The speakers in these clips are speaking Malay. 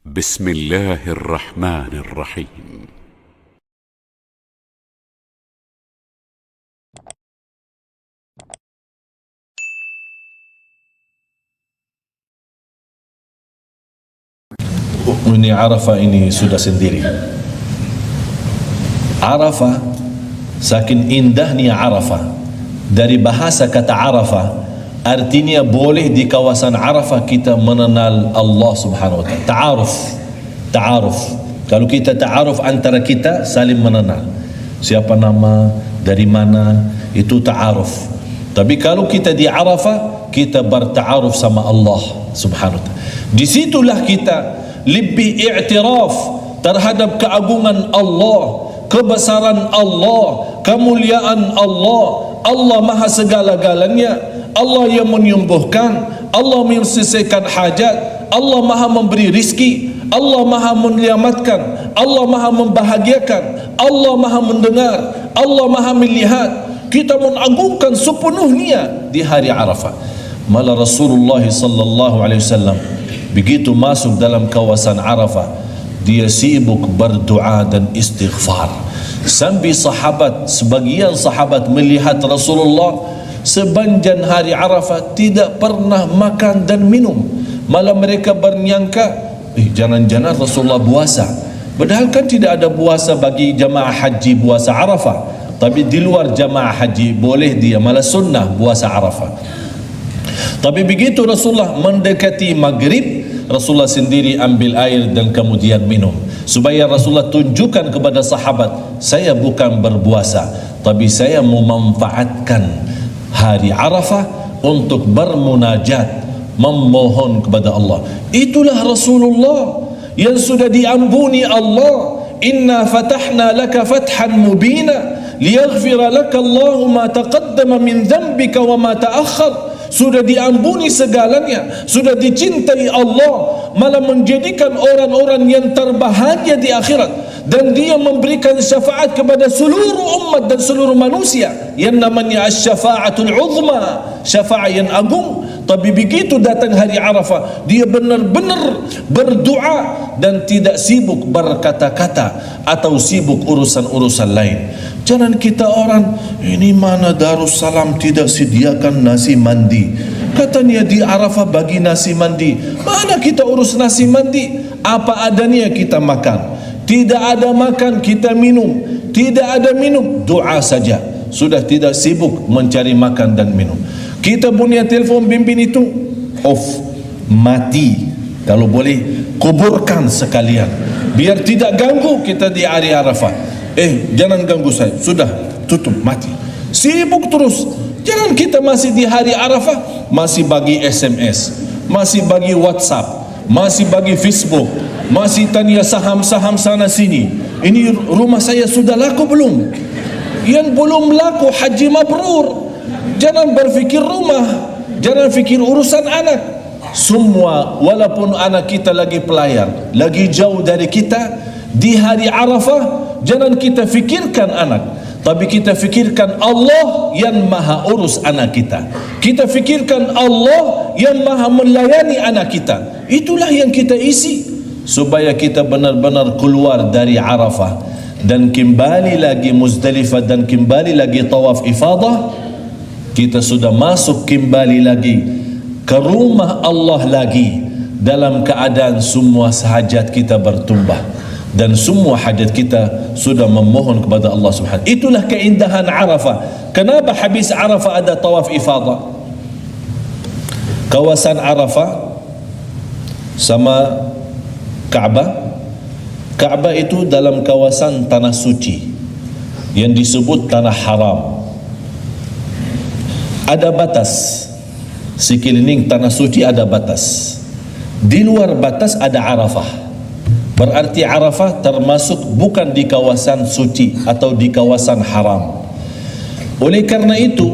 بسم الله الرحمن الرحيم. Ini Arafah ini sudah sendiri. Arafah, saking indahnya Arafah. Dari bahasa kata Arafah, artinya boleh di kawasan Arafah kita mengenal Allah subhanahu wa ta'ala. Ta'aruf. Kalau kita ta'aruf antara kita, saling mengenal. Siapa nama, dari mana, itu ta'aruf. Tapi kalau kita di Arafah, kita berta'aruf sama Allah subhanahu wa ta'ala. Disitulah kita lebih i'tiraf terhadap keagungan Allah, kebesaran Allah, kemuliaan Allah. Allah maha segala-galanya, Allah yang menyembuhkan, Allah menyelesaikan hajat, Allah maha memberi rizki, Allah maha menyelamatkan, Allah maha membahagiakan, Allah maha mendengar, Allah maha melihat. Kita mengagungkan sepenuhnya di hari Arafah. Malah Rasulullah sallallahu alaihi wasallam begitu masuk dalam kawasan Arafah, dia sibuk berdoa dan istighfar. Sampai sebagian sahabat melihat Rasulullah sepanjang hari Arafah tidak pernah makan dan minum. Malah mereka bernyangka, jangan-jangan Rasulullah puasa. Padahal kan tidak ada puasa bagi jamaah haji puasa Arafah. Tapi di luar jamaah haji boleh dia, malah sunnah puasa Arafah. Tapi begitu Rasulullah mendekati maghrib, Rasulullah sendiri ambil air dan kemudian minum, supaya Rasulullah tunjukkan kepada sahabat, saya bukan berpuasa, tapi saya memanfaatkan hari Arafah untuk bermunajat, memohon kepada Allah. Itulah Rasulullah yang sudah diampuni Allah. Inna fatahna laka fathan mubina liyaghfira laka Allahu ma taqaddama min dhanbika wa ma ta'akhkhar. Sudah diampuni segalanya, sudah dicintai Allah, malah menjadikan orang-orang yang terbahagia di akhirat, dan dia memberikan syafaat kepada seluruh umat dan seluruh manusia yang namanya asy-syafa'atul 'uzma, syafaat yang agung. Tapi begitu datang hari Arafah, dia benar-benar berdoa dan tidak sibuk berkata-kata atau sibuk urusan-urusan lain. Jangan kita orang, ini mana Darussalam tidak sediakan nasi mandi, katanya di Arafah bagi nasi mandi. Mana kita urus nasi mandi? Apa adanya kita makan. Tidak ada makan, kita minum. Tidak ada minum, doa saja. Sudah tidak sibuk mencari makan dan minum. Kita punya telepon bimbing itu off, mati. Kalau boleh kuburkan sekalian, biar tidak ganggu kita di hari Arafah. Jangan ganggu saya, sudah tutup, mati. Sibuk terus. Jangan kita masih di hari Arafah masih bagi SMS, masih bagi WhatsApp, masih bagi Facebook, masih tanya saham-saham sana sini. Ini rumah saya sudah laku belum? Yang belum laku haji mabrur. Jangan berfikir rumah, jangan fikir urusan anak. Semua, walaupun anak kita lagi pelayar, lagi jauh dari kita, di hari Arafah jangan kita fikirkan anak, tapi kita fikirkan Allah yang maha urus anak kita. Kita fikirkan Allah yang maha melayani anak kita. Itulah yang kita isi, supaya kita benar-benar keluar dari Arafah dan kembali lagi Muzdalifah dan kembali lagi tawaf ifadah. Kita sudah masuk kembali lagi ke rumah Allah lagi, dalam keadaan semua hajat kita bertumbah dan semua hajat kita sudah memohon kepada Allah subhanahu. Itulah keindahan Arafah. Kenapa habis Arafah ada tawaf ifadah? Kawasan Arafah sama Ka'bah. Ka'bah itu dalam kawasan tanah suci yang disebut tanah haram. Ada batas, sekeliling tanah suci ada batas. Di luar batas ada Arafah. Berarti Arafah termasuk bukan di kawasan suci atau di kawasan haram. Oleh karena itu,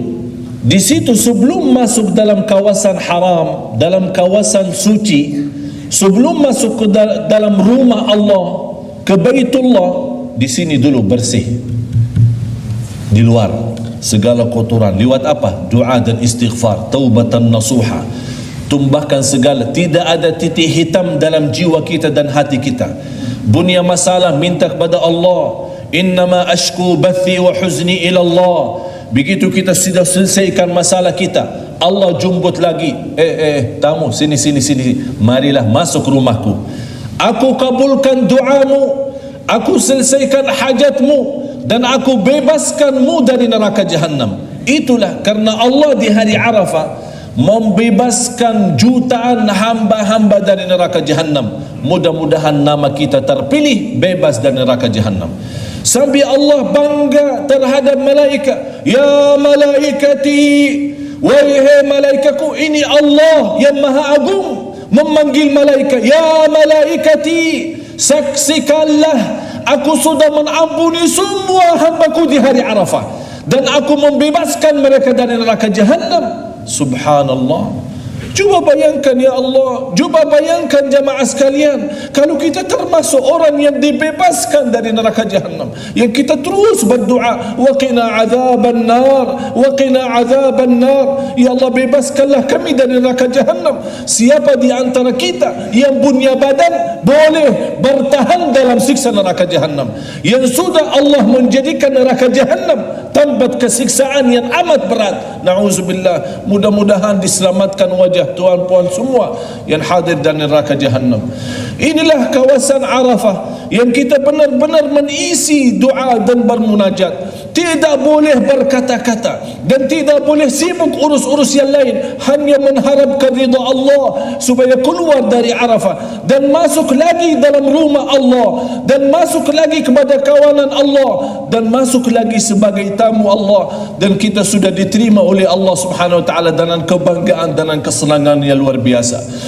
di situ sebelum masuk dalam kawasan haram, dalam kawasan suci, sebelum masuk ke dalam rumah Allah, ke Baitullah, di sini dulu bersih. Di luar segala kotoran. Lewat apa? Doa dan istighfar, taubatan nasuha. tumbahkan segala, tidak ada titik hitam dalam jiwa kita dan hati kita. Punya masalah, minta kepada Allah. Innama ashku bathi wa huzni ila Allah. Begitu kita sudah selesaikan masalah kita, Allah jemput lagi. Tamu, sini. Marilah masuk rumahku. Aku kabulkan doamu, aku selesaikan hajatmu, dan aku bebaskanmu dari neraka Jahannam. Itulah karena Allah di hari Arafah membebaskan jutaan hamba-hamba dari neraka Jahannam. Mudah-mudahan nama kita terpilih bebas dari neraka Jahannam. Sampai Allah bangga terhadap malaikat. Ya malaikati, wahai malaikatku, ini Allah yang maha agung memanggil malaikat. Ya malaikati, saksikanlah aku sudah mengampuni semua hambaku di hari Arafah, dan aku membebaskan mereka dari neraka Jahannam. Subhanallah. Cuba bayangkan ya Allah, cuba bayangkan jamaah sekalian, kalau kita termasuk orang yang dibebaskan dari neraka Jahannam, yang kita terus berdoa, wa qina azaban nar, wa qina azaban nar, ya Allah bebaskanlah kami dari neraka Jahannam. Siapa di antara kita yang punya badan boleh bertahan dalam siksa neraka Jahannam, yang sudah Allah menjadikan neraka Jahannam tempat kesiksaan yang amat berat? Na'udzubillah. Mudah-mudahan diselamatkan wajah tuan puan semua yang hadir dan neraka Jahannam. Inilah kawasan Arafah yang kita benar-benar mengisi doa dan bermunajat. Tidak boleh berkata-kata dan tidak boleh sibuk urus-urus yang lain, hanya mengharapkan ridha Allah supaya keluar dari Arafah dan masuk lagi dalam rumah Allah, dan masuk lagi kepada kawanan Allah, dan masuk lagi sebagai tamu Allah, dan kita sudah diterima oleh Allah Subhanahu wa taala dengan kebanggaan dan kesenangan yang luar biasa.